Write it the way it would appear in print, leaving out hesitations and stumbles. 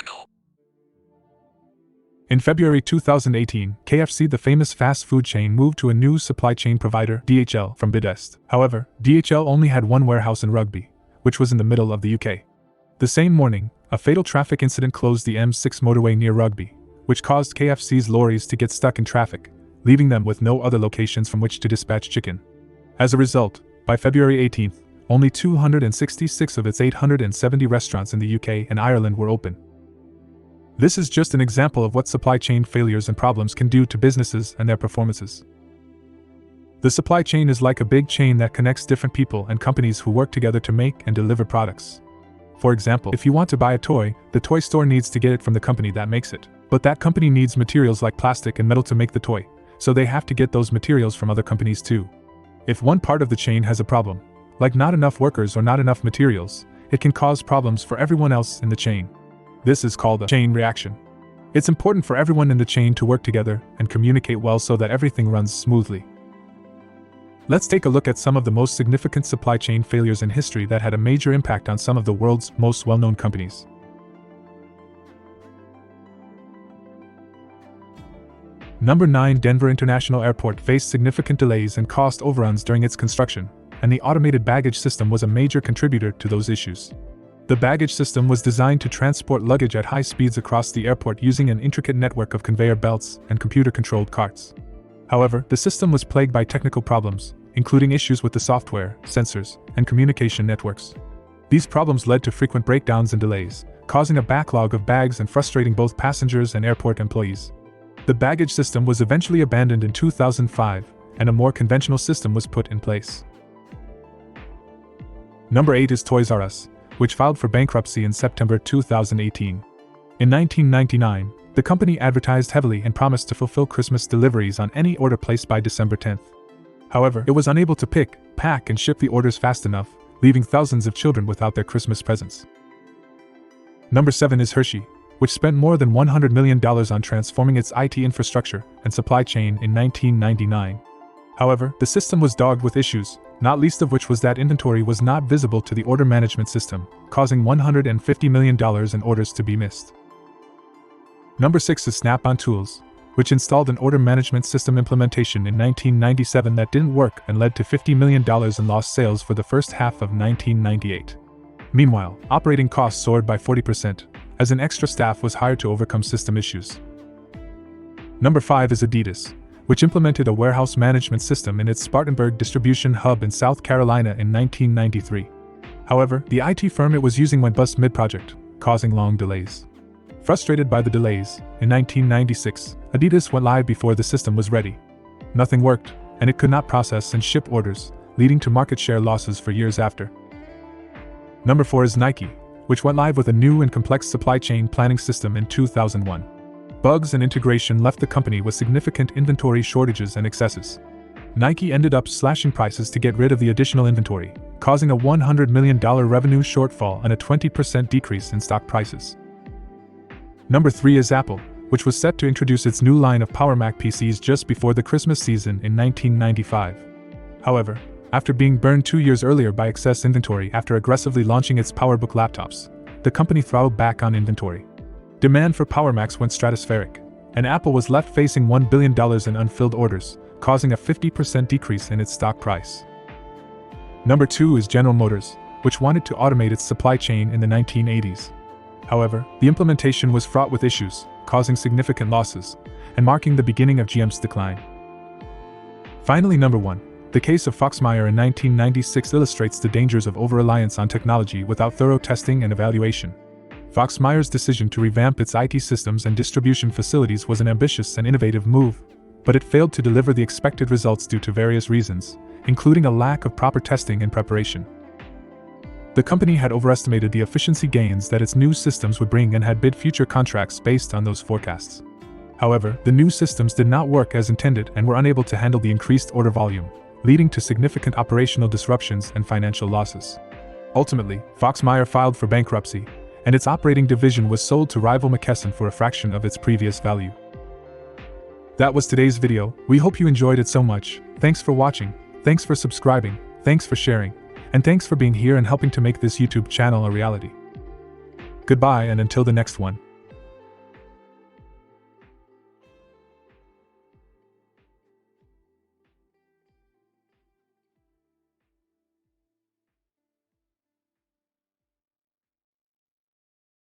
channel. In February 2018, KFC, the famous fast food chain, moved to a new supply chain provider, DHL, from Adidas. However, DHL only had one warehouse in Rugby, which was in the middle of the UK. The same morning, a fatal traffic incident closed the M6 motorway near Rugby, which caused KFC's lorries to get stuck in traffic, leaving them with no other locations from which to dispatch chicken. As a result, by February 18th, only 266 of its 870 restaurants in the UK and Ireland were open. This is just an example of what supply chain failures and problems can do to businesses and their performances. The supply chain is like a big chain that connects different people and companies who work together to make and deliver products. For example, if you want to buy a toy, the toy store needs to get it from the company that makes it. But that company needs materials like plastic and metal to make the toy, so they have to get those materials from other companies too. If one part of the chain has a problem, like not enough workers or not enough materials, it can cause problems for everyone else in the chain. This is called a chain reaction. It's important for everyone in the chain to work together and communicate well so that everything runs smoothly. Let's take a look at some of the most significant supply chain failures in history that had a major impact on some of the world's most well-known companies. Number 9. Denver International Airport faced significant delays and cost overruns during its construction, and the automated baggage system was a major contributor to those issues. The baggage system was designed to transport luggage at high speeds across the airport using an intricate network of conveyor belts and computer-controlled carts. However, the system was plagued by technical problems, including issues with the software, sensors, and communication networks. These problems led to frequent breakdowns and delays, causing a backlog of bags and frustrating both passengers and airport employees. The baggage system was eventually abandoned in 2005, and a more conventional system was put in place. Number 8 is Toys R Us, which filed for bankruptcy in September 2018. In 1999, the company advertised heavily and promised to fulfill Christmas deliveries on any order placed by December 10th. However, it was unable to pick, pack, and ship the orders fast enough, leaving thousands of children without their Christmas presents. Number 7 is Hershey, which spent more than $100 million on transforming its IT infrastructure and supply chain in 1999. However, the system was dogged with issues, not least of which was that inventory was not visible to the order management system, causing $150 million in orders to be missed. Number 6 is SnapOn Tools, which installed an order management system implementation in 1997 that didn't work and led to $50 million in lost sales for the first half of 1998. Meanwhile, operating costs soared by 40%, as an extra staff was hired to overcome system issues. Number 5 is Adidas, which implemented a warehouse management system in its Spartanburg distribution hub in South Carolina in 1993. However, the IT firm it was using went bust mid-project, causing long delays. Frustrated by the delays, in 1996, Adidas went live before the system was ready. Nothing worked, and it could not process and ship orders, leading to market share losses for years after. Number 4 is Nike, which went live with a new and complex supply chain planning system in 2001. Bugs and integration left the company with significant inventory shortages and excesses. Nike ended up slashing prices to get rid of the additional inventory, causing a $100 million revenue shortfall and a 20% decrease in stock prices. Number 3 is Apple, which was set to introduce its new line of Power Mac PCs just before the Christmas season in 1995. However, after being burned 2 years earlier by excess inventory after aggressively launching its PowerBook laptops, the company throttled back on inventory. Demand for Power Macs went stratospheric, and Apple was left facing $1 billion in unfilled orders, causing a 50% decrease in its stock price. Number 2 is General Motors, which wanted to automate its supply chain in the 1980s. However, the implementation was fraught with issues, causing significant losses, and marking the beginning of GM's decline. Finally, number 1. The case of Meyer in 1996 illustrates the dangers of over-reliance on technology without thorough testing and evaluation. Meyer's decision to revamp its IT systems and distribution facilities was an ambitious and innovative move, but it failed to deliver the expected results due to various reasons, including a lack of proper testing and preparation. The company had overestimated the efficiency gains that its new systems would bring and had bid future contracts based on those forecasts. However, the new systems did not work as intended and were unable to handle the increased order volume, leading to significant operational disruptions and financial losses. Ultimately, Meyer filed for bankruptcy, and its operating division was sold to rival McKesson for a fraction of its previous value. That was today's video. We hope you enjoyed it so much. Thanks for watching, thanks for subscribing, thanks for sharing, and thanks for being here and helping to make this YouTube channel a reality. Goodbye, and until the next one.